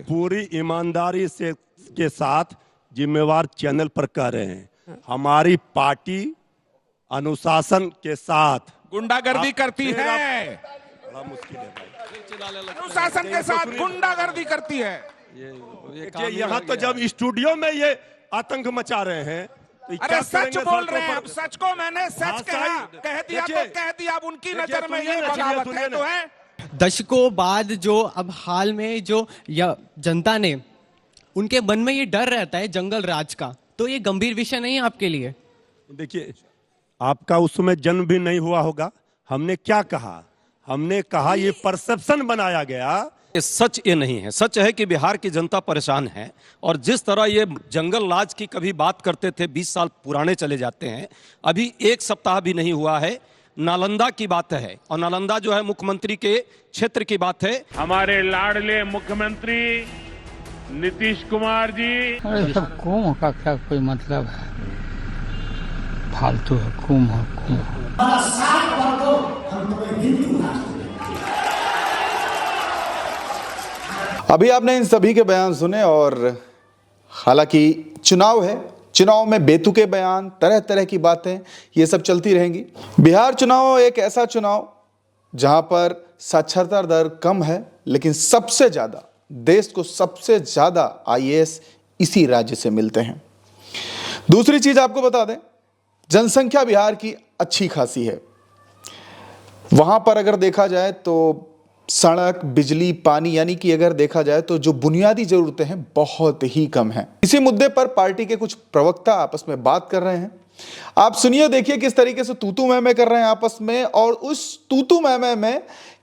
पूरी ईमानदारी से के साथ जिम्मेवार चैनल पर कह रहे हैं, हमारी पार्टी अनुशासन के साथ गुंडागर्दी करती है। बड़ा मुश्किल है भाई। अनुशासन के साथ गुंडागर्दी करती है। देखिए यहाँ तो जब स्टूडियो में ये आतंक मचा रहे हैं तो अरे क्या सच करेंगे बोल सड़कों रहे हैं, पर? अब सच को मैंने सच हाँ, कहा, सही। कह दिया तो देखिए, कह दिया। अब उनकी देखिए, नजर में सुनिए ये ना, बगावत सुनिए है ना। तो है। दशकों बाद जो अब हाल में जो जनता ने उनके मन में ये डर रहता है जंगल राज का, तो ये गंभीर विषय नहीं है आपके लिए? देखिए आपका उस समय जन्म भी नहीं हुआ होगा। हमने क्या कहा? हमने कहा ये परसेप्शन बनाया गया। सच ये नहीं है। सच है कि बिहार की जनता परेशान है, और जिस तरह ये जंगल राज की कभी बात करते थे 20 साल पुराने चले जाते हैं। अभी एक सप्ताह भी नहीं हुआ है, नालंदा की बात है, और नालंदा जो है मुख्यमंत्री के क्षेत्र की बात है। हमारे लाडले मुख्यमंत्री नीतीश कुमार जी। अरे सब कौम का क्या कोई मतलब है? फालतू है, कौम है, कौम है। अभी आपने इन सभी के बयान सुने, और हालांकि चुनाव है, चुनाव में बेतुके बयान, तरह तरह की बातें, ये सब चलती रहेंगी। बिहार चुनाव एक ऐसा चुनाव जहां पर साक्षरता दर कम है, लेकिन सबसे ज्यादा, देश को सबसे ज्यादा आईएएस इसी राज्य से मिलते हैं। दूसरी चीज आपको बता दें, जनसंख्या बिहार की अच्छी खासी है। वहां पर अगर देखा जाए तो सड़क, बिजली, पानी, यानी कि अगर देखा जाए तो जो बुनियादी जरूरतें हैं बहुत ही कम हैं। इसी मुद्दे पर पार्टी के कुछ प्रवक्ता आपस में बात कर रहे हैं। आप सुनिए, देखिए किस तरीके से तूतू मैमे कर रहे हैं आपस में, और उस तूतू मैमे में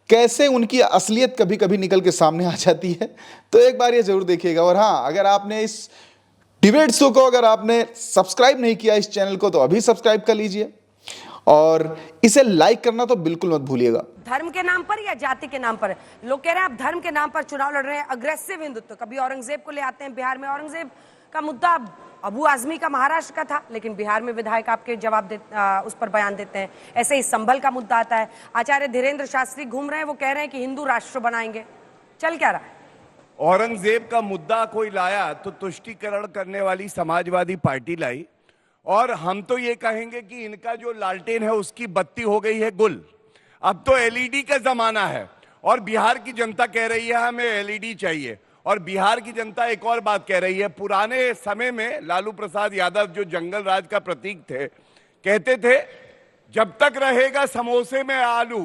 कैसे उनकी असलियत कभी कभी निकल के सामने आ जाती है। तो एक बार ये जरूर देखिएगा। और हाँ, अगर आपने इस डिबेट शो को अगर आपने सब्सक्राइब नहीं किया इस चैनल को, तो अभी सब्सक्राइब कर लीजिए, और इसे लाइक करना तो बिल्कुल मत भूलिएगा। धर्म के नाम पर या जाति के नाम पर? लोग कह रहे हैं आप धर्म के नाम पर चुनाव लड़ रहे हैं, अग्रेसिव हिंदुत्व। कभी औरंगजेब को ले आते हैं बिहार में, औरंगजेब का मुद्दा अबू आजमी का महाराष्ट्र का था, लेकिन बिहार में विधायक आपके उस पर बयान देते हैं। ऐसे ही संभल का मुद्दा आता है। आचार्य धीरेन्द्र शास्त्री घूम रहे हैं, वो कह रहे हैं कि हिंदू राष्ट्र बनाएंगे। चल क्या रहा है? औरंगजेब का मुद्दा कोई लाया तो तुष्टीकरण करने वाली समाजवादी पार्टी लाई, और हम तो ये कहेंगे कि इनका जो लालटेन है उसकी बत्ती हो गई है गुल। अब तो एलईडी का जमाना है, और बिहार की जनता कह रही है हमें एलईडी चाहिए। और बिहार की जनता एक और बात कह रही है। पुराने समय में लालू प्रसाद यादव जो जंगल राज का प्रतीक थे, कहते थे जब तक रहेगा समोसे में आलू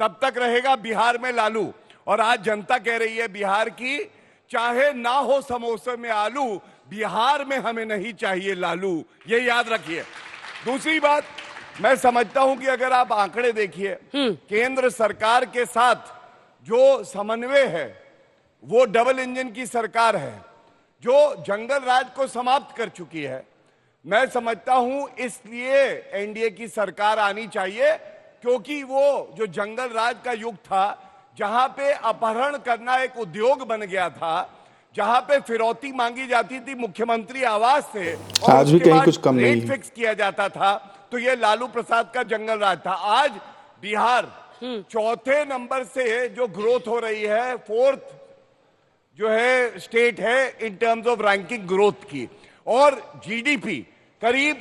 तब तक रहेगा बिहार में लालू। और आज जनता कह रही है बिहार की, चाहे ना हो समोसे में आलू, बिहार में हमें नहीं चाहिए लालू। ये याद रखिए। दूसरी बात, मैं समझता हूं कि अगर आप आंकड़े देखिए, केंद्र सरकार के साथ जो समन्वय है वो डबल इंजन की सरकार है, जो जंगल राज को समाप्त कर चुकी है। मैं समझता हूं इसलिए एनडीए की सरकार आनी चाहिए, क्योंकि वो जो जंगल राज का युग था, जहां पे अपहरण करना एक उद्योग बन गया था, जहां पे फिरौती मांगी जाती थी मुख्यमंत्री आवास से, और आज भी कहीं कुछ कम नहीं है। फिक्स किया जाता था, तो ये लालू प्रसाद का जंगल राज था। आज बिहार चौथे नंबर से जो ग्रोथ हो रही है, फोर्थ जो है स्टेट है in terms of ranking growth की, और जीडीपी करीब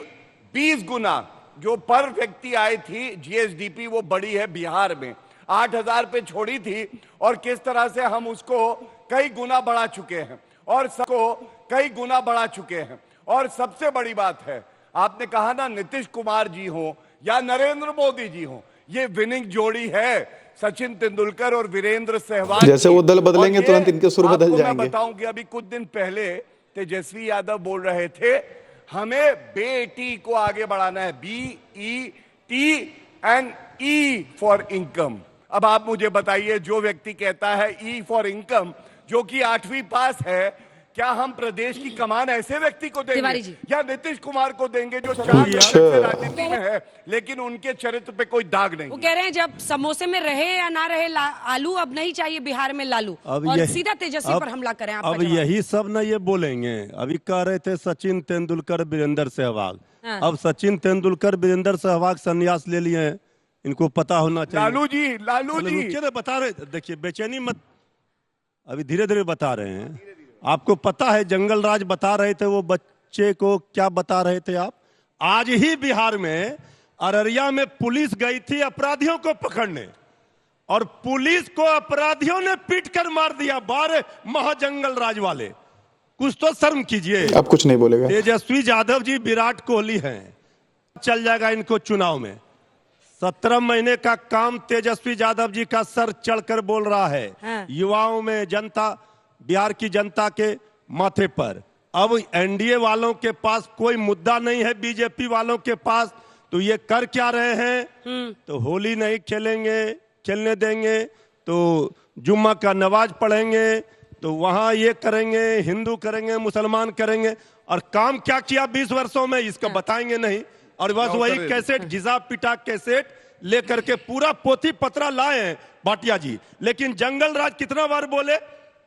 20 गुना जो पर व्यक्ति आई थी जीएसडीपी, वो बड़ी है बिहार में। 8,000 पे छोड़ी थी, और किस तरह से हम उसको कई गुना बढ़ा चुके हैं, और सबको कई गुना बढ़ा चुके हैं। और सबसे बड़ी बात है, आपने कहा ना नीतीश कुमार जी हो या नरेंद्र मोदी जी हो, ये विनिंग जोड़ी है सचिन तेंदुलकर और वीरेंद्र सहवाग। जैसे वो दल बदलेंगे तुरंत इनके सुर बदल जाएंगे। मैं बताऊं कि अभी कुछ दिन पहले तेजस्वी यादव बोल रहे थे हमें बेटी को आगे बढ़ाना है, BET and E for income. अब आप मुझे बताइए, जो व्यक्ति कहता है E फॉर इनकम, जो कि 8वीं पास है, क्या हम प्रदेश की कमान ऐसे व्यक्ति को देंगे या नीतीश कुमार को देंगे जो 4 दशक से राजनीति में है, लेकिन उनके चरित्र पे कोई दाग नहीं? वो कह रहे हैं जब समोसे में रहे या ना रहे आलू, अब नहीं चाहिए बिहार में लालू, और सीधा तेजस्वी पर हमला करें। अब यही सब ना ये बोलेंगे। अभी कह रहे थे सचिन तेंदुलकर, वीरेंद्र सहवाग। अब सचिन तेंदुलकर, वीरेंद्र सहवाग संन्यास ले लिए हैं, इनको पता होना चाहिए। लालू जी बता रहे, देखिए बेचैनी मत। अभी धीरे धीरे बता रहे हैं। आपको पता है जंगल राज बता रहे थे, वो बच्चे को क्या बता रहे थे आप? आज ही बिहार में अररिया में पुलिस गई थी अपराधियों को पकड़ने, और पुलिस को अपराधियों ने पीट कर मार दिया। 12 महाजंगल राज वाले, कुछ तो शर्म कीजिए। अब कुछ नहीं बोलेगा। तेजस्वी यादव जी विराट कोहली हैं, चल जाएगा इनको चुनाव में। 17 महीने का काम तेजस्वी यादव जी का सर चढ़कर बोल रहा है। हाँ। युवाओं में, जनता, बिहार की जनता के माथे पर। अब एनडीए वालों के पास कोई मुद्दा नहीं है, बीजेपी वालों के पास, तो ये कर क्या रहे हैं? तो होली नहीं खेलने देंगे, तो जुम्मा का नमाज पढ़ेंगे, तो वहां ये करेंगे, हिंदू करेंगे, मुसलमान करेंगे। और काम क्या किया 20 वर्षों में, इसका बताएंगे नहीं। और बस वही कैसेट, घिसा पिटा कैसेट लेकर के पूरा पोथी पत्रा लाए हैं भाटिया जी। लेकिन जंगल राज कितना बार बोले,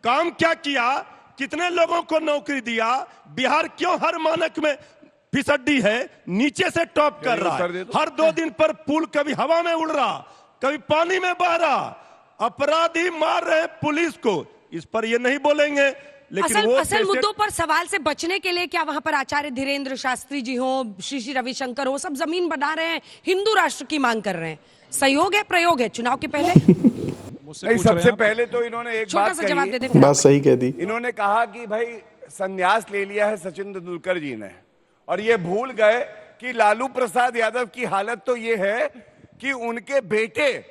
काम क्या किया, कितने लोगों को नौकरी दिया, बिहार क्यों हर मानक में फिसड्डी है, नीचे से टॉप कर रहा है। हर 2 दिन पर पुल कभी हवा में उड़ रहा, कभी पानी में बह रहा, अपराधी मार रहे पुलिस को। इस पर ये नहीं बोलेंगे, लेकिन असल मुद्दों पर सवाल से बचने के लिए क्या वहां पर आचार्य धीरेन्द्र शास्त्री जी हो, श्री रविशंकर हो, सब जमीन बना रहे हैं, हिंदू राष्ट्र की मांग कर रहे हैं। सहयोग है, प्रयोग है चुनाव के पहले? नहीं, सबसे पहले तो इन्होंने एक छोटा बात सा जवाब दे कही, दे। बात सही कह दी। इन्होंने कहा कि भाई संन्यास ले लिया है सचिन तेंदुलकर जी ने, और ये भूल गए कि लालू प्रसाद यादव की हालत तो ये है कि उनके बेटे,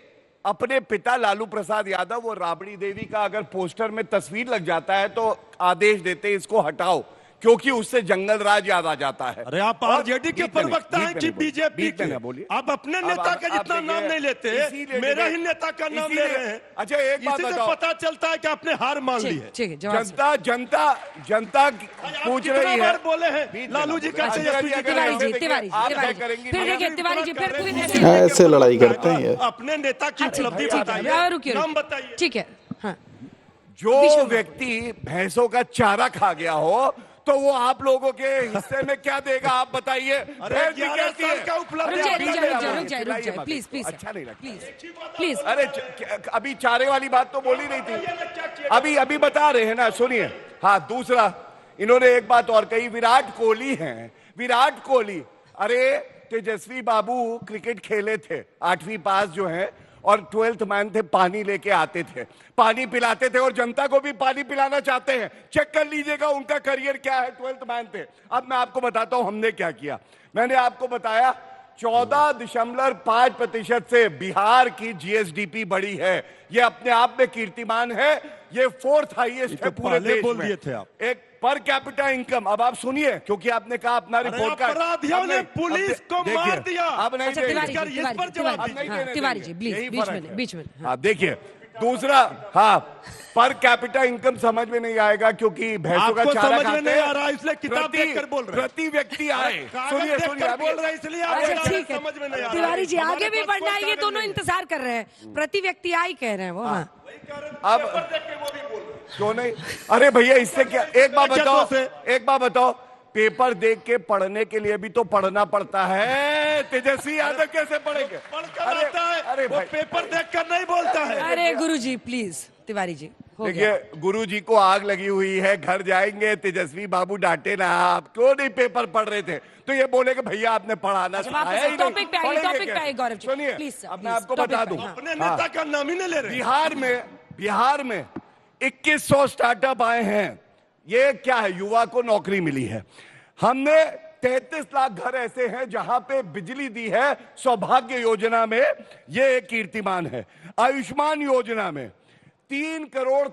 अपने पिता लालू प्रसाद यादव और राबड़ी देवी का अगर पोस्टर में तस्वीर लग जाता है तो आदेश देते इसको हटाओ, क्योंकि उससे जंगल राज याद आ जाता है। अरे आप आरजेडी के प्रवक्ता हैं कि बीजेपी के? आप अपने नेता का जितना नाम नहीं लेते, मेरा ही नेता का नाम ले रहे हैं। अच्छा एक बात बताओ, पता चलता है कि आपने हार मान ली है। ठीक है, जनता पूछ रही है। बोले हैं लालू जी का, तिवारी जी, फिर ऐसे लड़ाई करते हैं ये। अपने नेता की उपलब्धि बताइए, नाम बताइए। ठीक है। हाँ। जो व्यक्ति भैंसों का चारा खा गया हो तो वो आप लोगों के हिस्से में क्या देगा, आप बताइए। अरे 11 साल का उपलब्धि, रुक जाए, प्लीज अच्छा नहीं लगता प्लीज। अरे अभी चारे वाली बात तो बोली नहीं थी, अभी बता रहे हैं ना, सुनिए। हाँ, दूसरा इन्होंने एक बात और कही, विराट कोहली हैं, विराट कोहली। अरे तेजस्वी बाबू क्रिकेट खेले थे, 8वीं पास जो है, और 12th मैन थे, पानी लेके आते थे, पानी पिलाते थे, और जनता को भी पानी पिलाना चाहते हैं। चेक कर लीजिएगा उनका करियर क्या है, 12th मैन थे। अब मैं आपको बताता हूं हमने क्या किया। मैंने आपको बताया 14.5% से बिहार की जीएसडीपी बढ़ी है। ये अपने आप में कीर्तिमान है, ये 4th हाईएस्ट है पूरे देश में। दिए थे आप एक पर कैपिटा इनकम। अब आप सुनिए, क्योंकि आपने कहा अपना रिपोर्ट कार्ड, अपराधियों ने पुलिस को मार दिया। अब नहीं तिवारी जी प्लीज, बीच में। हाँ, देखिए दूसरा, हाँ, पर कैपिटा इनकम समझ में नहीं आएगा क्योंकि भैंसों का चारा समझ में नहीं आ रहा, खाते इसलिए किताब देखकर बोल रहे हैं। प्रति व्यक्ति आए, सुनिए बोल रहे हैं, इसलिए अच्छा ठीक समझ में नहीं आ है रहा। तिवारी जी, आगे भी बढ़ना है, ये दोनों इंतजार कर रहे हैं। प्रति व्यक्ति आई कह रहे हैं वो। हाँ। अब क्यों नहीं? अरे भैया इससे क्या, एक बात बताओ, पेपर देख के पढ़ने के लिए भी तो पढ़ना पड़ता है। तेजस्वी यादव कैसे पढ़ेंगे? अरे वो पेपर देखकर नहीं बोलता है। अरे गुरुजी प्लीज, तिवारी जी देखिए, गुरुजी को आग लगी हुई है, घर जाएंगे, तेजस्वी बाबू डांटे ना, आप क्यों नहीं पेपर पढ़ रहे थे, तो ये बोले कि भैया आपने पढ़ाना सिखाया ही नहीं। टॉपिक पे आइए गौरव जी, सुनिए, प्लीज। अब मैं आपको बता दूं, अपने नेता का नाम ही नहीं ले रहे। बिहार में 2100 स्टार्टअप आए हैं। ये क्या है, युवा को नौकरी मिली है। हमने 33 लाख घर ऐसे हैं जहां पे बिजली दी है, सौभाग्य योजना में, ये एक कीर्तिमान है। आयुष्मान योजना में 3 करोड़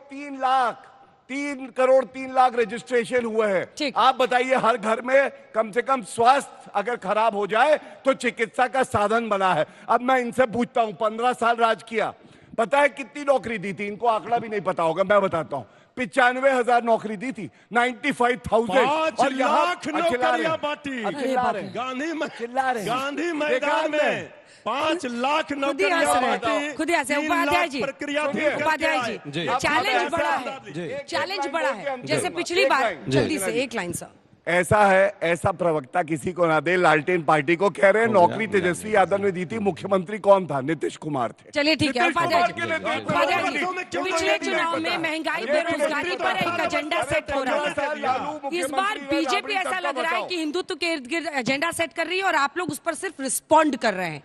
3 लाख रजिस्ट्रेशन हुए हैं। आप बताइए, हर घर में कम से कम स्वास्थ्य अगर खराब हो जाए तो चिकित्सा का साधन बना है। अब मैं इनसे पूछता हूं, 15 साल राज किया, पता है कितनी नौकरी दी थी? इनको आंकड़ा भी नहीं पता होगा, मैं बताता हूं। 95,000 नौकरी दी थी, 95,000। 5 लाख नौकरियां बांटी गांधी मैदान में। 5 लाख नौकरियां बांटी। खुद उपाध्याय जी, चैलेंज बड़ा है, जैसे पिछली बार। जल्दी से एक लाइन सा। ऐसा है, ऐसा प्रवक्ता किसी को ना दे। लालटेन पार्टी को कह रहे हैं नौकरी तेजस्वी यादव ने दी थी। मुख्यमंत्री कौन था? नीतीश कुमार थे। चलिए ठीक है। नीतीश कुमार के नेतृत्व में पिछले चुनाव में महंगाई बेरोजगारी पर एक एजेंडा सेट हो रहा है। इस बार बीजेपी ऐसा लग रहा है कि हिंदुत्व के इर्द गिर्द एजेंडा सेट कर रही है और आप लोग उस पर सिर्फ रिस्पॉन्ड कर रहे हैं।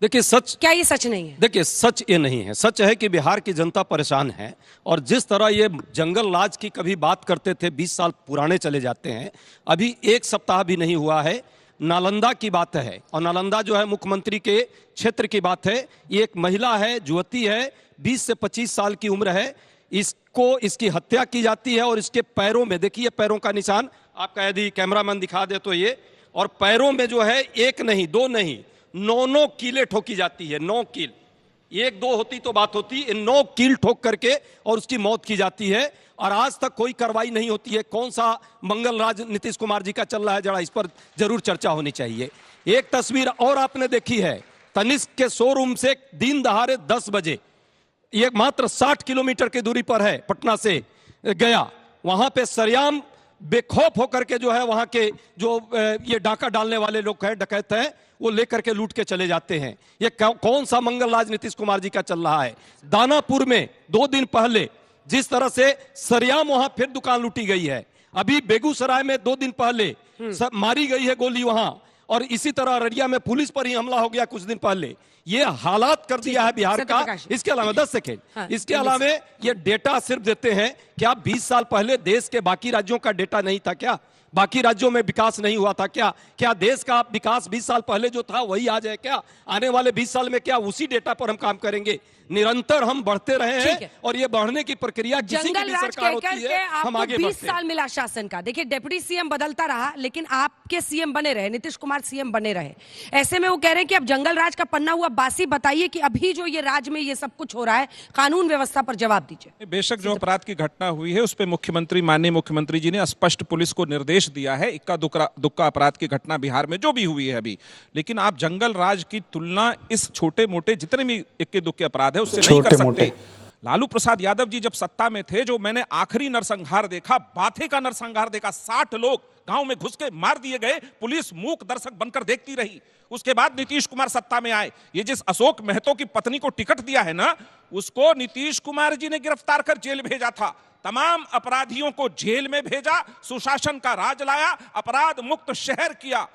देखिए सच, क्या ये सच नहीं है? देखिए सच ये नहीं है। सच है कि बिहार की जनता परेशान है और जिस तरह ये जंगल राज की कभी बात करते थे 20 साल पुराने चले जाते हैं। अभी एक सप्ताह भी नहीं हुआ है, नालंदा की बात है और नालंदा जो है मुख्यमंत्री के क्षेत्र की बात है। ये एक महिला है, युवती है, 20 से 25 साल की उम्र है। इसकी हत्या की जाती है और इसके पैरों में देखिए पैरों का निशान, आपका यदि कैमरामैन दिखा दे तो ये, और पैरों में जो है एक नहीं, दो नहीं, 9 कीलें ठोकी जाती है। 9 कील, 1-2 होती तो बात होती, 9 कील ठोक करके और उसकी मौत की जाती है और आज तक कोई कार्रवाई नहीं होती है। कौन सा मंगल राज नीतीश कुमार जी का चल रहा है, जरा इस पर जरूर चर्चा होनी चाहिए। एक तस्वीर और आपने देखी है, तनिष्क के शोरूम से दिन दहाड़े 10 बजे, ये मात्र 60 किलोमीटर की दूरी पर है पटना से गया, वहां पे सरेआम बेखौफ होकर के जो है वहां के जो ये डाका डालने वाले लोग हैं, डकैत हैं, वो लेकर के लूट के चले जाते हैं। ये कौन सा मंगल राज नीतीश कुमार जी का चल रहा है? दानापुर में 2 दिन पहले जिस तरह से सरेआम वहां फिर दुकान लूटी गई है, अभी बेगूसराय में 2 दिन पहले मारी गई है गोली वहां, और इसी तरह अररिया में पुलिस पर ही हमला हो गया कुछ दिन पहले। ये हालात कर दिया है बिहार का। इसके अलावा 10 सेकेंड, इसके अलावा ये डेटा सिर्फ देते हैं। क्या 20 साल पहले देश के बाकी राज्यों का डेटा नहीं था क्या? बाकी राज्यों में विकास नहीं हुआ था क्या? क्या देश का विकास 20 साल पहले जो था वही आ जाए क्या? आने वाले 20 साल में क्या उसी डेटा पर हम काम करेंगे? निरंतर हम बढ़ते रहे हैं और ये बढ़ने की प्रक्रिया किसी की भी सरकार होती है, हम आगे 20 साल मिला शासन का। देखिए डिप्टी सीएम बदलता रहा लेकिन आपके सीएम बने रहे, नीतीश कुमार सीएम बने रहे। ऐसे में वो कह रहे हैं कि अब जंगल राज का पन्ना हुआ बासी। बताइए कि अभी जो ये राज्य में ये सब कुछ हो रहा है, कानून व्यवस्था पर जवाब दीजिए। बेशक जो अपराध की घटना हुई है उस पर मुख्यमंत्री, माननीय मुख्यमंत्री जी ने स्पष्ट पुलिस को निर्देश दिया है। इक्का दुक्का अपराध की घटना बिहार में जो भी हुई है अभी, लेकिन आप जंगल राज की तुलना इस छोटे मोटे जितने भी इक्के दुक्के अपराध है उससे नहीं कर सकते। लालू प्रसाद यादव जी जब सत्ता में थे, जो मैंने आखिरी नरसंहार देखा, बाथे का नरसंहार देखा, 60 लोग गांव में घुस के मार दिए गए, पुलिस मूक दर्शक बनकर देखती रही। उसके बाद नीतीश कुमार सत्ता में आए। ये जिस अशोक महतो की पत्नी को टिकट दिया है ना, उसको नीतीश कुमार जी ने गिरफ्तार कर जेल भेजा था। तमाम अपराधियों को जेल में भेजा, सुशासन का राज लाया, अपराध मुक्त शहर किया।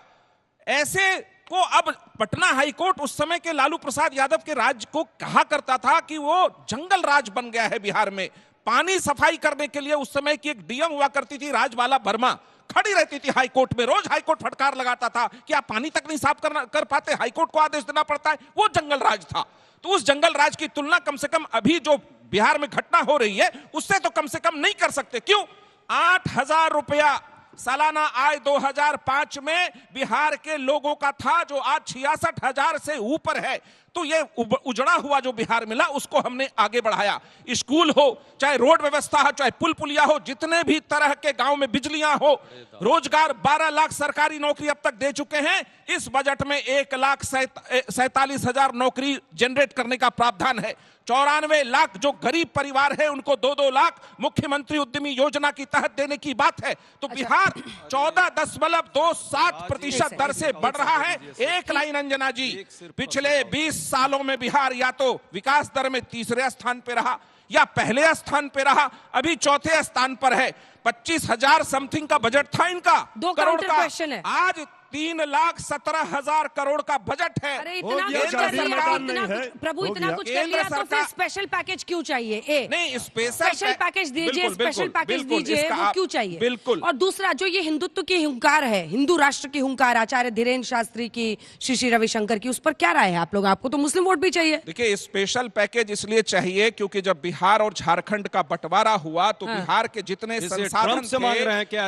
ऐसे को अब पटना हाईकोर्ट उस समय के लालू प्रसाद यादव के राज्य को कहा करता था कि वो जंगल राज बन गया है बिहार में। पानी सफाई करने के लिए उस समय की एक डीएम हुआ करती थी राजबाला वर्मा, खड़ी रहती थी हाईकोर्ट में, रोज हाईकोर्ट फटकार लगाता था कि आप पानी तक नहीं साफ कर पाते, हाईकोर्ट को आदेश देना पड़ता है। वो जंगल राज था। तो उस जंगल राज की तुलना कम से कम अभी जो बिहार में घटना हो रही है उससे तो कम से कम नहीं कर सकते। क्यों? 8,000 रुपया सालाना आय 2005 में बिहार के लोगों का था, जो आज 66,000 से ऊपर है। तो ये उजड़ा हुआ जो बिहार मिला उसको हमने आगे बढ़ाया। स्कूल हो, चाहे रोड व्यवस्था हो, चाहे पुल पुलिया हो, जितने भी तरह के गांव में बिजलियां हो, रोजगार 12 लाख सरकारी नौकरी अब तक दे चुके हैं। इस बजट में 1,47,000 नौकरी जनरेट करने का प्रावधान है। 94 लाख जो गरीब परिवार है उनको 2-2 लाख मुख्यमंत्री उद्यमी योजना की तहत देने की बात है। तो बिहार 14.27% दर से बढ़ रहा है। एक लाइन अंजना जी, पिछले 20 सालों में बिहार या तो विकास दर में तीसरे स्थान पे रहा या पहले स्थान पे रहा, अभी चौथे स्थान पर है। 25,000 समथिंग का बजट था इनका, 2 करोड़ का क्वेश्चन है। आज 3,17,000 करोड़ का बजट है। अरे इतना कुछ कर लिया, प्रभु इतना कुछ कर लिया तो फिर स्पेशल पैकेज क्यों चाहिए? नहीं, स्पेशल पैकेज दीजिए, स्पेशल पैकेज दीजिए, वो क्यों चाहिए? बिल्कुल। और दूसरा जो ये हिंदुत्व की हुंकार है, हिंदू राष्ट्र की हुंकार, आचार्य धीरेन्द्र शास्त्री की, श्री रविशंकर की, उस पर क्या राय है आप लोग? आपको तो मुस्लिम वोट भी चाहिए। देखिए, स्पेशल पैकेज इसलिए चाहिए क्योंकि जब बिहार और झारखंड का बटवारा हुआ तो बिहार के जितने संसाधन थे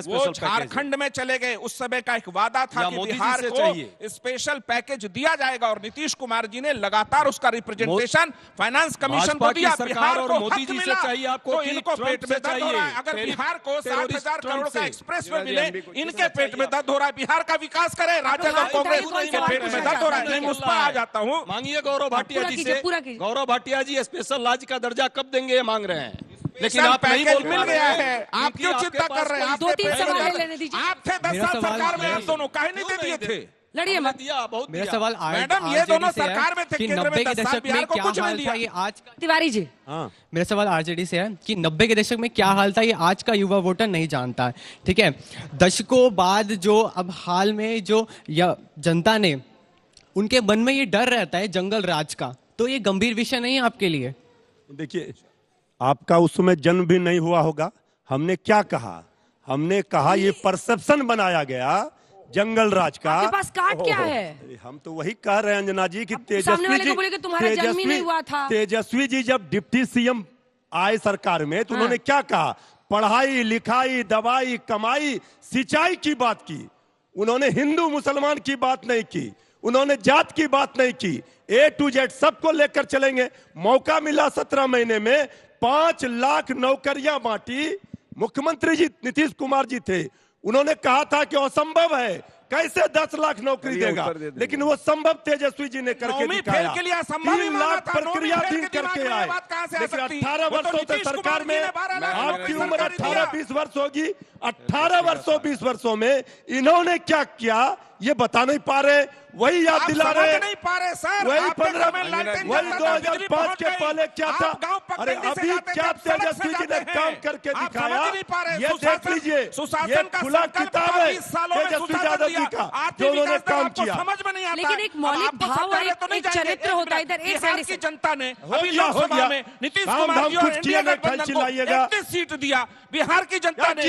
वो झारखंड में चले गए। उस समय का एक वादा था कि बिहार को स्पेशल पैकेज दिया जाएगा और नीतीश कुमार जी ने लगातार उसका रिप्रेजेंटेशन फाइनेंस कमीशन को दिया। बिहार को मोदी जी से चाहिए आपको, तो इनको पेट में दर्द हो रहा है। अगर बिहार को 60,000 करोड़ का एक्सप्रेसवे मिले, इनके पेट में दर्द हो रहा है। बिहार का विकास करे, राजद और कांग्रेस के पेट में दर्द हो रहा है। उस पर आ जाता हूँ। मांगिए गौरव भाटिया जी से, गौरव भाटिया जी स्पेशल राज्य का दर्जा कब देंगे ये मांग रहे हैं, लेकिन आप नहीं बोल मिल गया है। आप क्यों चिंता कर रहे हैं? 2-3 सवाल लेने दीजिए। आप थे 10 मेरा साल सवाल- सरकार में आप दोनों काहे नहीं दे दिए थे? लड़िए मत। मेरा सवाल मैडम, ये दोनों सरकार में थे, कि केंद्र में 90 के 10 साल दशक में बिहार को क्या कुछ नहीं हाल दिया। था ये आज का। तिवारी जी, मेरा सवाल आरजेडी से है कि 90 के दशक में क्या हाल था ये आज का युवा वोटर नहीं जानता है। ठीक है, दशकों बाद जो अब हाल में जो जनता ने उनके मन में ये डर रहता है जंगल राज का, तो ये गंभीर विषय नहीं है आपके लिए? देखिए, आपका उस समय जन्म भी नहीं हुआ होगा। हमने क्या कहा? हमने कहा ये परसेप्शन बनाया गया जंगल राज का। आपके पास कार्ड क्या है? अरे हम तो वही कह रहे हैं अंजना जी कि सामने तेजस्वी वाले जी, को बोले कि तुम्हारा जन्म ही नहीं हुआ था। तेजस्वी जी जब डिप्टी सीएम आए सरकार में तो उन्होंने क्या कहा? पढ़ाई लिखाई दवाई कमाई सिंचाई की बात की। उन्होंने हिंदू मुसलमान की बात नहीं की, उन्होंने जात की बात नहीं की। A to Z सबको लेकर चलेंगे। मौका मिला 17 महीने में 5 लाख नौकरियां बांटी। मुख्यमंत्री जी नीतीश कुमार जी थे, उन्होंने कहा था कि असंभव है, कैसे 10 लाख नौकरी देगा, लेकिन वो संभव तेजस्वी जी ने करके दिखाया। 3 लाख प्रक्रियाधीन करके आए। लेकिन 18 वर्षों से सरकार में, आपकी उम्र 18-20 वर्ष होगी, 18 वर्षों 20 वर्षों में इन्होंने क्या किया ये बता नहीं पा रहे, वही याद दिला रहे। नहीं पा रहे सर, वही 2005 के पहले क्या था? अरे अभी क्या तेजस्वी जी ने काम करके दिखाया, ये देख लीजिए, ये खुला किताब है तेजस्वी यादव जी का जो उन्होंने काम किया। समझ में नहीं आता। लेकिन एक मौलिक भाव और एक चरित्र होता है। इधर एक बिहार की जनता ने अभी गया, हो लोकसभा गया। में नीतीश काम कुमार धाम जी और कुछ एनडीए किया नहीं, गठबंधन को चिल्लाइएगा। 31 सीट दिया। बिहार की जनता ने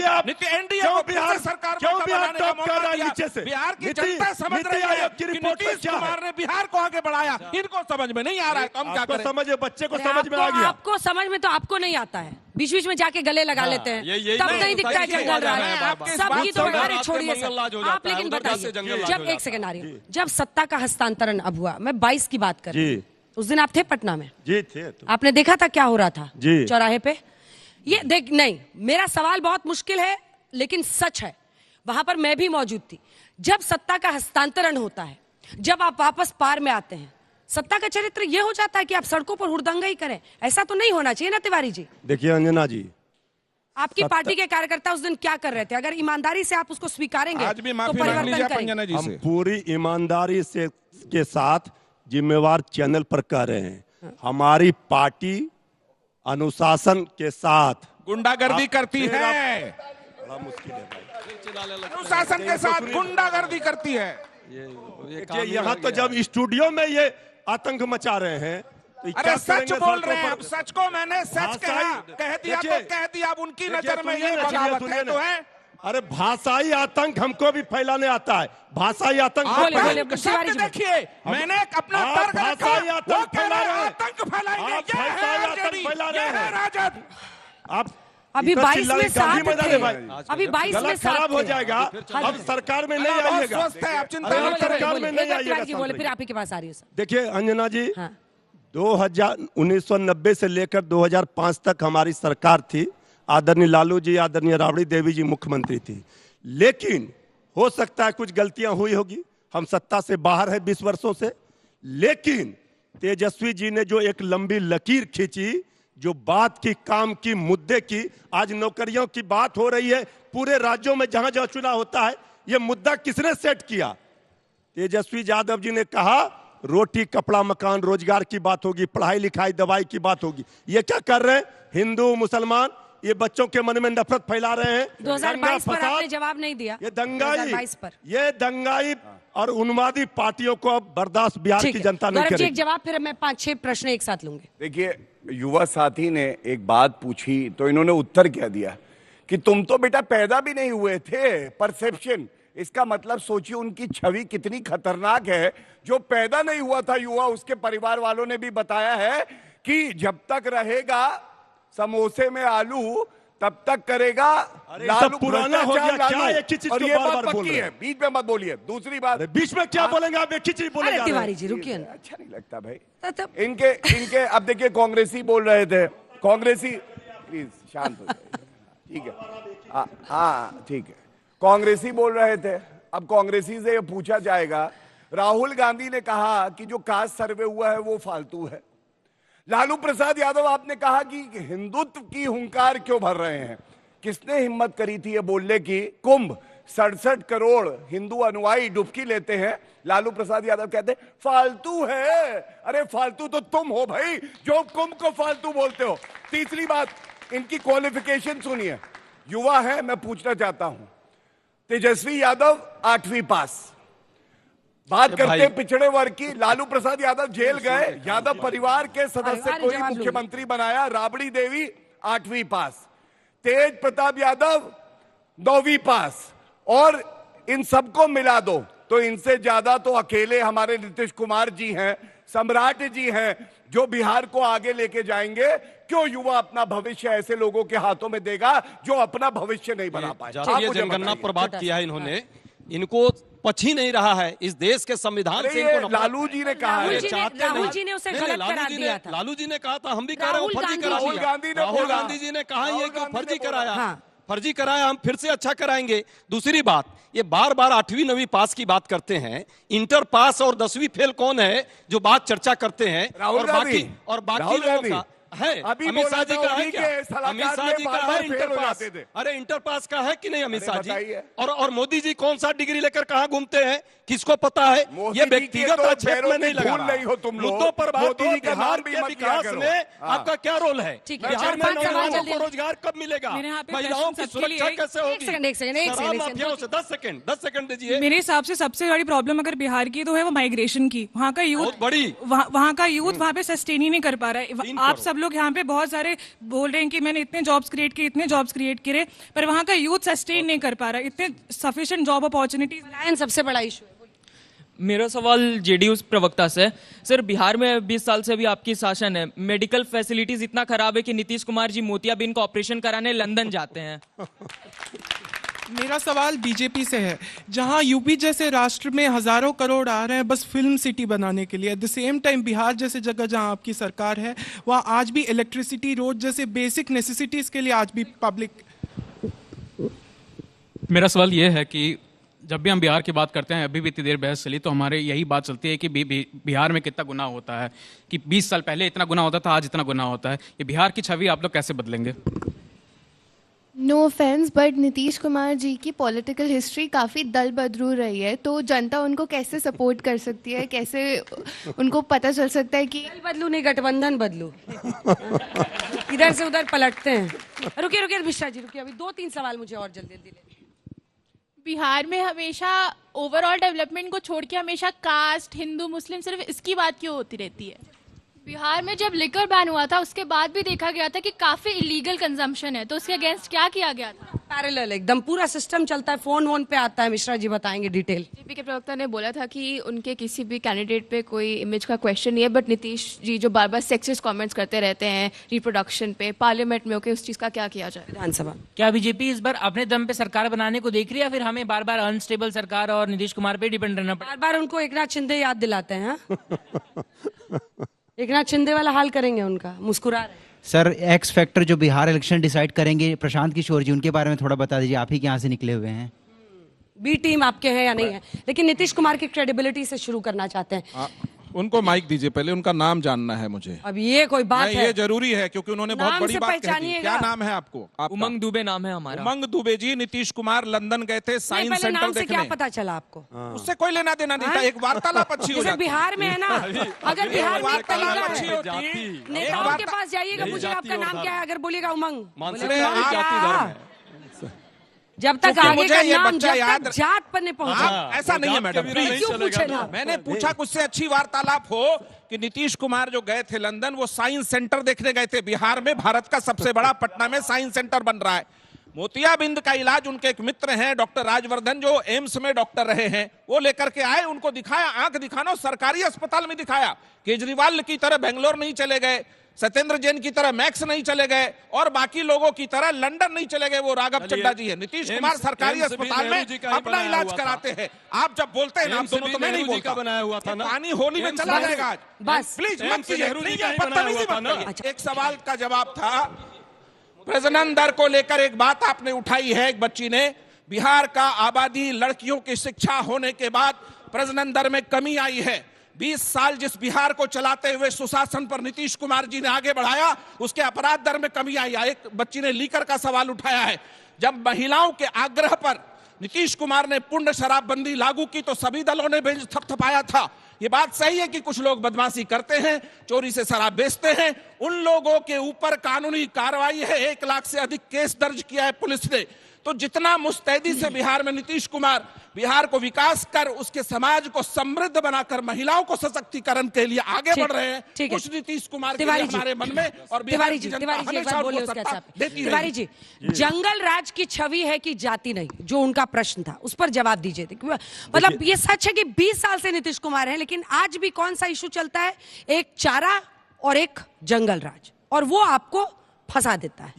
एनडीए को फिर से सरकार में बनाने का मौका दिया। बिहार की जनता समझ रही है कि नीतीश कुमार ने बिहार को आगे बढ़ाया। इनको समझ में नहीं आ रहा है, तो हम क्या करें? समझ, बच्चे को समझ में आ गया। आपको समझ में तो आपको नहीं आता है, बीच बीच में जाके गले लगा लेते हैं, तब नहीं दिखता है जंगल राज। सबकी तो अरे छोड़िए सर, आप लेकिन बताइए, जब एक सेकंड आ रही हूँ, जब सत्ता का हस्तांतरण अब हुआ, मैं 22 की बात कर रही हूँ, उस दिन आप थे पटना में? जी थे। तो आपने देखा था क्या हो रहा था जी चौराहे पे? ये देख, नहीं, मेरा सवाल बहुत मुश्किल है लेकिन सच है, वहां पर मैं भी मौजूद थी। जब सत्ता का हस्तांतरण होता है, जब आप वापस पार में आते हैं, सत्ता का चरित्र यह हो जाता है कि आप सड़कों पर हुड़दंगा करें। ऐसा तो नहीं होना चाहिए ना तिवारी जी। देखिए अंजना जी, आपकी पार्टी के कार्यकर्ता उस दिन क्या कर रहे थे? अगर ईमानदारी से आप उसको स्वीकारेंगे आज भी तो माफी मांग लीजिए परिवर्तन आप करेंगे। अंजना जी हम से। पूरी ईमानदारी से के साथ जिम्मेवार चैनल पर कह रहे हैं, हमारी पार्टी अनुशासन के साथ गुंडागर्दी करती फिर है, बड़ा मुश्किल है भाई। अनुशासन के साथ गुंडागर्दी करती है। देखिए यहाँ तो जब स्टूडियो में ये आतंक मचा रहे हैं तो ये अरे क्या सच करेंगे बोल सड़कों रहे हैं, पर? अब सच को मैंने सच कहा, कह दिया तो देखिए, कह दिया। अब उनकी देखिए, नजर में सुनिए ये ना, बगावत सुनिए है ना। तो है। अरे भाषाई आतंक हमको भी फैलाने आता है। भाषाई आतंक आप बोले, फैलाने- बोले, शब्द तिवारी जी। देखिए, मैंने अपना आप तर्क रखा, भाषाई वो आतंक कह रहे फैला हैं, रहे हैं। आतंक फैलाएंगे, आप ये है भाषाई आतंक आरजेडी, फैला ये रहे है हैं। राजद। आप अभी इधर 22 चिल्लाने में गांधी साथ मैदान थे, है भाई। अभी 22 में गला साथ खराब हो थे। जाएगा, अब सरकार में नहीं बहुत आइएगा। स्वस्थ है, आप चिंता अरे मत हम करें। सरकार में नहीं आइएगा। तिवारी जी बोले, फिर आप ही के पास आ रही हूँ सर। देखिए अंजना जी, हाँ। 1990 से लेकर 2005 तक हमारी सरकार थी। आदरणीय लालू जी, आदरणीय राबड़ी देवी जी मुख्यमंत्री थी। लेकिन हो सकता है कुछ गलतियां हुई होगी, हम सत्ता से बाहर है 20 वर्षों से, लेकिन तेजस्वी जी ने जो एक लंबी लकीर खींची, जो बात की, काम की, मुद्दे की, आज नौकरियों की बात हो रही है पूरे राज्यों में जहां जहां चुनाव होता है। यह मुद्दा किसने सेट किया? तेजस्वी यादव जी ने कहा रोटी कपड़ा मकान रोजगार की बात होगी, पढ़ाई लिखाई दवाई की बात होगी। ये क्या कर रहे हैं? हिंदू मुसलमान, ये बच्चों के मन में नफरत फैला रहे हैं। 2022 पर दंगा आपने फसाद, जवाब नहीं दिया। ये दंगाई, 2022 पर ये दंगाई और उन्मादी पार्टियों को अब बर्दाश्त बिहार ठीक की है। जनता नहीं गौरव जी एक करेगी। जवाब, फिर मैं 5-6 प्रश्न एक साथ लूंगी। देखिए, युवा साथी ने एक बात पूछी तो इन्होंने उत्तर क्या दिया कि तुम तो बेटा पैदा भी नहीं हुए थे। परसेप्शन, इसका मतलब सोचिए उनकी छवि कितनी खतरनाक है। जो पैदा नहीं हुआ था युवा, उसके परिवार वालों ने भी बताया है कि जब तक रहेगा समोसे में आलू तब तक करेगा सब पुराना हो गया, भ्रष्टाचार क्या लालू। एक ही चीज और को ये बार-बार बात बोल पक्की रहे है, हैं? बीच में मत बोलिए। दूसरी बात, अरे बीच में क्या बोलेंगे आप? एक ही चीज बोले अरे जा रहे हैं। तिवारी जी रुकिए ना। अच्छा नहीं लगता भाई। तब इनके अब देखिए, कांग्रेसी बोल रहे थे, कांग्रेसी, प्लीज शांत हो जाइए, ठीक है, हाँ ठीक है, कांग्रेसी बोल रहे थे। अब कांग्रेसी से ये पूछा जाएगा, राहुल गांधी ने कहा कि जो कास्ट सर्वे हुआ है वो फालतू है। लालू प्रसाद यादव आपने कहा कि हिंदुत्व की हुंकार क्यों भर रहे हैं। किसने हिम्मत करी थी ये बोलने की? कुंभ 67 करोड़ हिंदू अनुयायी डुबकी लेते हैं, लालू प्रसाद यादव कहते हैं फालतू है। अरे फालतू तो तुम हो भाई, जो कुंभ को फालतू बोलते हो। तीसरी बात, इनकी क्वालिफिकेशन सुनिए। युवा है, मैं पूछना चाहता हूं, तेजस्वी यादव 8वीं पास। बात करते पिछड़े वर्ग की, लालू प्रसाद यादव जेल गए, यादव परिवार के सदस्य को ही मुख्यमंत्री बनाया। राबड़ी देवी 8वीं पास, तेज प्रताप यादव 9वीं पास, और इन सबको मिला दो तो इनसे ज्यादा तो अकेले हमारे नीतीश कुमार जी हैं, सम्राट जी हैं, जो बिहार को आगे लेके जाएंगे। क्यों युवा अपना भविष्य ऐसे लोगों के हाथों में देगा जो अपना भविष्य नहीं बना पाए? ये जनगणना पर बात किया है इन्होंने, इनको पच ही नहीं रहा है इस देश के संविधान से। इनको लालू जी ने कहा है, राहुल जी ने उसे गलत करार दिया था। लालू जी ने कहा था, हम भी कह रहे हैं फर्जी करा दिया। राहुल गांधी जी ने कहा ये क्यों फर्जी कराया, फर्जी कराया, हम फिर से अच्छा कराएंगे। दूसरी बात, ये बार बार 8वीं 9वीं पास की बात करते हैं, इंटर पास और 10वीं फेल कौन है जो बात चर्चा करते हैं? और बाकी लोगों का है। अमित शाह जी का है क्या? अमित शाह जी का है इंटर पास। अरे इंटर पास का है कि नहीं अमित शाह जी? और मोदी जी कौन सा डिग्री लेकर कहां घूमते हैं, किसको पता है? ये व्यक्तिगत आक्षेप में नहीं लगा रहा है, मुद्दों पर बात कीजिए। बिहार के विकास में आपका क्या रोल है? बिहार में नौजवानों को रोजगार कब मिलेगा? महिलाओं की सुरक्षा कैसे होगी? 10 सेकंड दीजिए। मेरे हिसाब से सबसे बड़ी प्रॉब्लम अगर बिहार की तो है वो माइग्रेशन की। वहाँ का यूथ बड़ी, वहाँ का यूथ वहाँ पे सस्टेन ही नहीं कर पा रहा है। आप सब लोग यहाँ पे बहुत सारे बोल रहे हैं कि मैंने इतने जॉब्स क्रिएट किए, इतने जॉब्स क्रिएट किए, पर वहाँ का यूथ सस्टेन नहीं कर पा रहा है। इतने सफिशिएंट जॉब अपॉर्चुनिटीज सबसे बड़ा इशू है। मेरा सवाल जेडीयू प्रवक्ता से है। सर, बिहार में 20 साल से अभी आपकी शासन है, मेडिकल फैसिलिटीज इतना खराब है कि नीतीश कुमार जी मोतियाबिंद का ऑपरेशन कराने लंदन जाते हैं। मेरा सवाल बीजेपी से है, जहां यूपी जैसे राष्ट्र में हजारों करोड़ आ रहे हैं बस फिल्म सिटी बनाने के लिए, at the same time Bihar जैसे जगह जहां आपकी सरकार है वहां आज भी इलेक्ट्रिसिटी, रोड जैसे बेसिक नेसेसिटीज के लिए आज भी पब्लिक। मेरा सवाल ये है कि जब भी हम बिहार की बात करते हैं, अभी भी इतनी देर बहस चली, तो हमारे यही बात चलती है कि बिहार में कितना गुनाह होता है, कि 20 साल पहले इतना गुनाह होता था, आज इतना गुनाह होता है। ये बिहार की छवि आप लोग कैसे बदलेंगे? No offence, but Nitish Kumar ji की पॉलिटिकल हिस्ट्री काफ़ी दल बदलू रही है, तो जनता उनको कैसे सपोर्ट कर सकती है? कैसे उनको पता चल सकता है कि दल बदलू नहीं, गठबंधन बदलू। इधर से उधर पलटते हैं। रुकिए मिश्रा जी, रुकिए, अभी 2-3 सवाल मुझे और जल्दी। बिहार में हमेशा ओवरऑल डेवलपमेंट को छोड़ के हमेशा कास्ट, हिंदू, मुस्लिम, सिर्फ इसकी बात क्यों होती रहती है? बिहार में जब लिकर बैन हुआ था उसके बाद भी देखा गया था कि काफी इलीगल कंजम्पशन है, तो उसके अगेंस्ट क्या किया गया था? पैरेलल एकदम पूरा सिस्टम चलता है, फोन वोन पे आता है। मिश्रा जी बताएंगे डिटेल। बीजेपी के प्रवक्ता ने बोला था कि उनके किसी भी कैंडिडेट पे कोई इमेज का क्वेश्चन नहीं है, बट नीतीश जी जो बार बार सेक्सिस्ट कमेंट्स करते रहते हैं रिप्रोडक्शन पे, पार्लियामेंट में होके उस चीज का क्या किया जाए? विधानसभा क्या बीजेपी इस बार अपने दम पे सरकार बनाने को देख रही है, फिर हमें बार बार अनस्टेबल सरकार और नीतीश कुमार पे डिपेंड रहना पड़ेगा? बार बार उनको एकनाथ शिंदे याद दिलाते हैं। एकनाथ शिंदे वाला हाल करेंगे उनका, मुस्कुरा रहे। सर, एक्स फैक्टर जो बिहार इलेक्शन डिसाइड करेंगे, प्रशांत किशोर जी, उनके बारे में थोड़ा बता दीजिए। आप ही के यहाँ से निकले हुए हैं। बी टीम आपके हैं या नहीं है? लेकिन नीतीश कुमार की क्रेडिबिलिटी से शुरू करना चाहते हैं। उनको माइक दीजिए, पहले उनका नाम जानना है मुझे। अब ये कोई बात है? ये जरूरी है क्योंकि उन्होंने बहुत बड़ी बात कही। क्या नाम है आपको? उमंग दुबे नाम है हमारा। उमंग दुबे जी, नीतीश कुमार लंदन गए थे साइंस सेंटर देखने। क्या पता चला आपको? उससे कोई लेना देना नहीं था, एक वार्तालाप अच्छी हो जाती। बिहार में है ना, अगर बिहार में वार्तालाप अच्छी होती, नेताओं के पास जाइएगा, पूछिएगा आपका नाम क्या है, अगर बोलिएगा उमंग, जब तक आगे का नाम, जब तक जात पर नहीं पहुंचा। ऐसा नहीं है मैडम, प्लीज। मैंने पूछा कुछ से अच्छी वार्तालाप हो कि नीतीश कुमार जो गए थे लंदन, वो साइंस सेंटर देखने गए थे। बिहार में भारत का सबसे बड़ा पटना में साइंस सेंटर बन रहा है। मोतियाबिंद का इलाज उनके एक मित्र हैं डॉक्टर राजवर्धन, जो एम्स में डॉक्टर रहे हैं, वो लेकर के आए, उनको दिखाया। आंख दिखाना सरकारी अस्पताल में दिखाया। केजरीवाल की तरह बेंगलोर नहीं चले गए, सत्येंद्र जैन की तरह मैक्स नहीं चले गए, और बाकी लोगों की तरह लंदन नहीं चले गए। वो राघव चड्डा जी है। नीतीश कुमार सरकारी अस्पताल में अपना इलाज कराते हैं। आप जब बोलते हैं ना, आप दोनों तो मैं नहीं बोलता। बनाया हुआ था ना, पानी होली में चला जाएगा आज। बस प्लीज मत कीजिए। एक सवाल का जवाब था, प्रजनन दर को लेकर एक बात आपने उठाई है। एक बच्ची ने, बिहार का आबादी लड़कियों की शिक्षा होने के बाद प्रजनन दर में कमी आई है। 20 साल जिस बिहार को चलाते हुए सुशासन पर नीतीश कुमार जी ने आगे बढ़ाया, उसके अपराध दर में कमी आई है। एक बच्ची ने लीकर का सवाल उठाया है, जब महिलाओं के आग्रह पर नीतीश कुमार ने पूर्ण शराबबंदी लागू की तो सभी दलों ने बेंच थपथपाया था। ये बात सही है कि कुछ लोग बदमाशी करते हैं, चोरी से शराब बेचते हैं, उन लोगों के ऊपर कानूनी कार्रवाई है। 1 लाख से अधिक केस दर्ज किया है पुलिस ने। तो जितना मुस्तैदी से बिहार में नीतीश कुमार बिहार को विकास कर, उसके समाज को समृद्ध बनाकर, महिलाओं को सशक्तिकरण के लिए आगे बढ़ रहे हैं, कुछ नीतीश कुमार के लिए हमारे मन में और बिहार की जनता हमेशा उनको सत्ता देती तिवारी जी, जंगल राज की छवि है कि जाति नहीं, जो उनका प्रश्न था उस पर जवाब दीजिए। मतलब ये सच है कि 20 साल से नीतीश कुमार है, लेकिन आज भी कौन सा इशू चलता है? एक चारा और एक जंगल राज, और वो आपको फंसा देता है।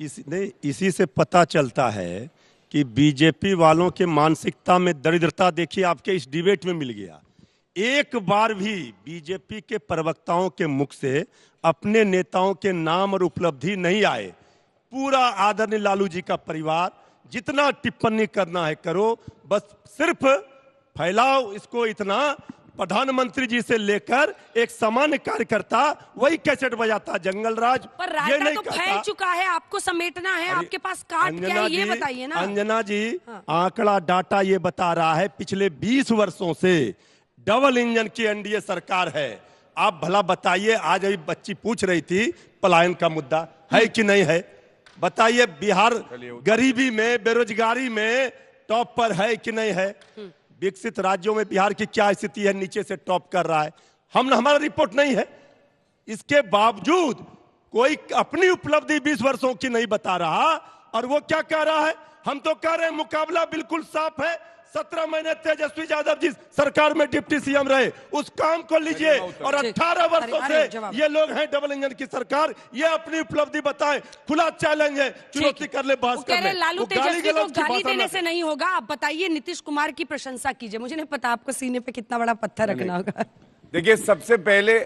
इसी से पता चलता है कि बीजेपी वालों के मानसिकता में दरिद्रता देखिए आपके इस डिबेट में मिल गया। एक बार भी बीजेपी के प्रवक्ताओं के मुख से अपने नेताओं के नाम और उपलब्धि नहीं आए। पूरा आदरणीय लालू जी का परिवार, जितना टिप्पणी करना है करो, बस सिर्फ फैलाओ इसको इतना। प्रधानमंत्री जी से लेकर एक सामान्य कार्यकर्ता वही कैसेट बजाता, जंगल राज पर रायता तो फैल चुका है, आपको समेटना है, आपके पास काट क्या है ये बताइए ना। अंजना जी, आंकड़ा डाटा ये बता रहा है पिछले 20 वर्षों से डबल इंजन की एनडीए सरकार है। आप भला बताइए, आज अभी बच्ची पूछ रही थी पलायन का मुद्दा है कि नहीं है, बताइए बिहार गरीबी में, बेरोजगारी में टॉप पर है कि नहीं है? विकसित राज्यों में बिहार की क्या स्थिति है, नीचे से टॉप कर रहा है। हमारा रिपोर्ट नहीं है, इसके बावजूद कोई अपनी उपलब्धि 20 वर्षों की नहीं बता रहा। और वो क्या कह रहा है? हम तो कह रहे हैं मुकाबला बिल्कुल साफ है। 17 महीने तेजस्वी यादव जी सरकार में डिप्टी सीएम रहे, उस काम को लीजिए। और 18 वर्षों से ये लोग हैं डबल इंजन की सरकार, ये अपनी उपलब्धि बताएं। खुला चैलेंज है, चुनौती कर ले, बहस कर ले। लालू तेजस्वी को गाली देने से नहीं होगा। आप बताइए, नीतीश कुमार की प्रशंसा कीजिए। मुझे नहीं पता आपको सीने पे कितना बड़ा पत्थर रखना होगा। देखिए, सबसे पहले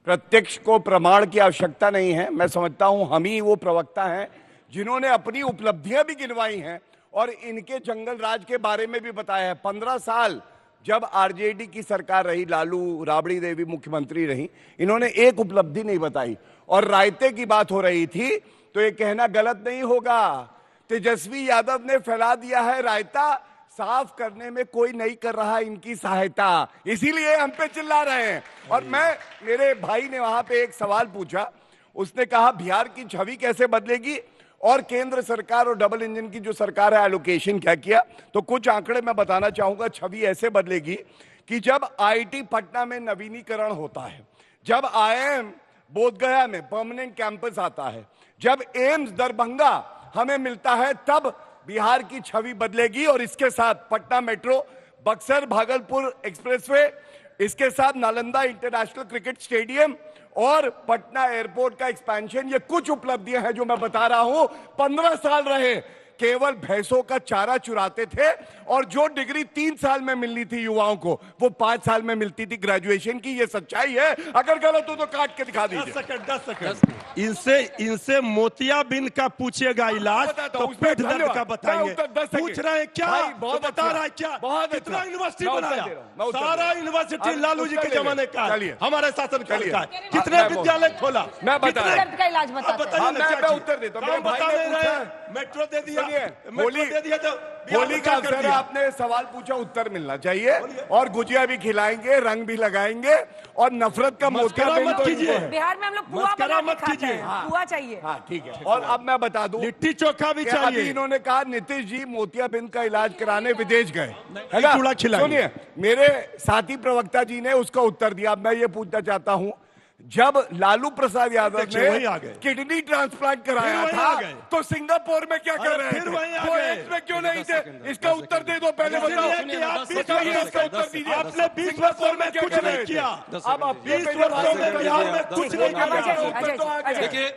प्रत्यक्ष को प्रमाण की आवश्यकता नहीं है। मैं समझता हूं हम ही वो प्रवक्ता हैं जिन्होंने अपनी उपलब्धियां भी गिनवाई हैं और इनके जंगल राज के बारे में भी बताया है। 15 साल जब आरजेडी की सरकार रही, लालू राबड़ी देवी मुख्यमंत्री रही, इन्होंने एक उपलब्धि नहीं बताई। और रायते की बात हो रही थी तो ये कहना गलत नहीं होगा, तेजस्वी यादव ने फैला दिया है रायता, साफ करने में कोई नहीं कर रहा इनकी सहायता, इसीलिए हम पे चिल्ला रहे हैं। और मेरे भाई ने वहां पे एक सवाल पूछा, उसने कहा बिहार की छवि कैसे बदलेगी और केंद्र सरकार और डबल इंजन की जो सरकार है एलोकेशन क्या किया। तो कुछ आंकड़े मैं बताना चाहूंगा। छवि ऐसे बदलेगी कि जब आईटी पटना में नवीनीकरण होता है, जब आईआईएम बोधगया में परमानेंट कैंपस आता है, जब एम्स दरभंगा हमें मिलता है, तब बिहार की छवि बदलेगी। और इसके साथ पटना मेट्रो, बक्सर भागलपुर एक्सप्रेसवे, इसके साथ नालंदा इंटरनेशनल क्रिकेट स्टेडियम और पटना एयरपोर्ट का एक्सपेंशन, ये कुछ उपलब्धियां हैं जो मैं बता रहा हूं। 15 साल रहे केवल भैंसों का चारा चुराते थे और जो डिग्री 3 साल में मिलनी थी युवाओं को, वो 5 साल में मिलती थी ग्रेजुएशन की। ये सच्चाई है, अगर गलत हो तो काट के दिखा दीजिए। 10 सेकंड इनसे मोतियाबिंद का पूछेगा इलाज तो पेट दर्द का बताएंगे। पूछ रहे हैं क्या, तो बता रहा है क्या, कितना यूनिवर्सिटी बनाया? सारा यूनिवर्सिटी लालू जी के जमाने का, हमारे शासन काल का। कितने विद्यालय खोला? मैं बता रहा दर्द का इलाज बताइए। उत्तर देता हूं। मेट्रो दे दिया, होली का अवसर है, आपने सवाल पूछा, उत्तर मिलना चाहिए। और गुजिया भी खिलाएंगे, रंग भी लगाएंगे और नफरत का मोतियाबिंद तो बिहार में हम लोग पुआ बना के खाते हैं, पुआ चाहिए। हाँ ठीक है। और अब मैं बता दूं, लिट्टी चोखा भी चाहिए। अभी इन्होंने कहा नीतीश जी मोतियाबिंद का इलाज कराने विदेश गए, है ना? सुनिए, मेरे साथी प्रवक्ता जी ने उसका उत्तर दिया। मैं ये पूछना चाहता हूं, जब लालू प्रसाद यादव ने किडनी ट्रांसप्लांट कराया था तो सिंगापुर में क्या कर रहे थे? वो एम्स में क्यों नहीं थे? इसका उत्तर दे दो, पहले बताओ। इसका उत्तर दीजिए। आपने 20 वर्षों में कुछ नहीं किया। अब 20 वर्षों में बिहार में कुछ नहीं किया। देखिए,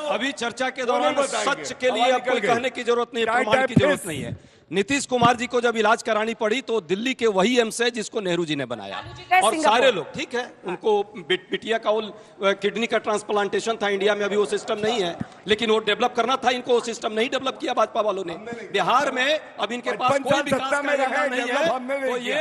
अभी चर्चा के दौरान सच के लिए अब कोई कहने की जरूरत नहीं है, प्रमाण की जरूरत नहीं है। नीतीश कुमार जी को जब इलाज करानी पड़ी तो दिल्ली के वही एम्स है जिसको नेहरू जी ने बनाया। और सारे लोग, ठीक है, उनको बिटिया का वो किडनी का ट्रांसप्लांटेशन था, इंडिया में अभी वो सिस्टम नहीं है, लेकिन वो डेवलप करना था, इनको वो सिस्टम नहीं डेवलप किया भाजपा वालों ने। बिहार में अब इनके पास कोई विकास का एजेंडा नहीं है, तो ये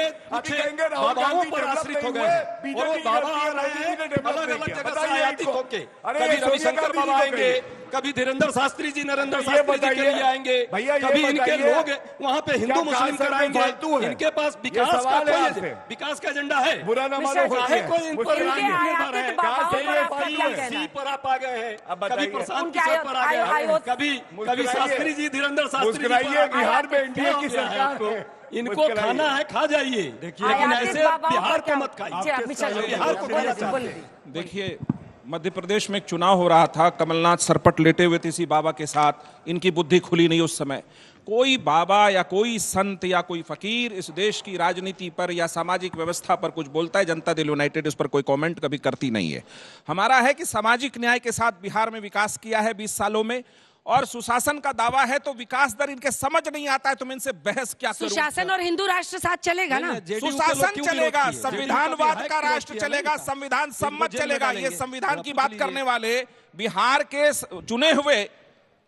बाबाओं पर आश्रित हो गए। और वो बाबा आ रहे हैं अलग अलग जगह से आयातित होके, कभी रविशंकर बाबा आएंगे, कभी धीरेन्द्र शास्त्री जी नरेंद्र ये शास्त्री जी के बताइए, लिए आएंगे, भैया ये कभी इनके बताइए, लोग वहाँ पे हिंदू क्या मुस्लिम कांसर में कराएंगे, फालतू है? इनके पास ये विकास का सवाल है कोई आपसे। विकास का एजेंडा है, बुरा ना मानो, चाहे कोई इन पर इनके निर्भर है, आयातित बाबाओं पर आपका कभी क्या कहना सी है? पर आप आ गए हैं, कभी प्रशांत उनके किशोर पर आ गए हैं, आयोत- कभी शास्त्री जी धीरेन्द्र शास्त्री जी पर आ मुस्कुराइए, गए। बिहार में एनडीए क्या की हो गया है सरकार आपको? है। इनको मुस्कुराइए। खाना है, खा जाइए, लेकिन ऐसे बिहार को मत खाइए, बिहार को खाना चाहते हैं। देखिए, मध्य प्रदेश में एक चुनाव हो रहा था, कमलनाथ सरपट लेटे हुए थे इसी बाबा के साथ, इनकी बुद्धि खुली नहीं उस समय। कोई बाबा या कोई संत या कोई फकीर इस देश की राजनीति पर या सामाजिक व्यवस्था पर कुछ बोलता है, जनता दल यूनाइटेड उस पर कोई कमेंट कभी करती नहीं है। हमारा है कि सामाजिक न्याय के साथ बिहार में विकास किया है 20 सालों में, और सुशासन का दावा है, तो विकास दर इनके समझ नहीं आता है, तो मैं इनसे बहस क्या करूं? सुशासन और हिंदू राष्ट्र साथ चलेगा ना? सुशासन चलेगा, संविधानवाद का राष्ट्र चलेगा, संविधान सम्मत चलेगा। ये संविधान की बात करने वाले बिहार के चुने हुए,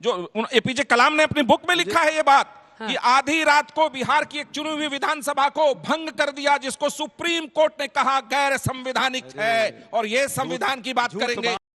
जो एपीजे कलाम ने अपनी बुक में लिखा है ये बात, कि आधी रात को बिहार की एक चुनी हुई विधानसभा को भंग कर दिया, जिसको सुप्रीम कोर्ट ने कहा गैर संवैधानिक है, और ये संविधान की बात करेंगे।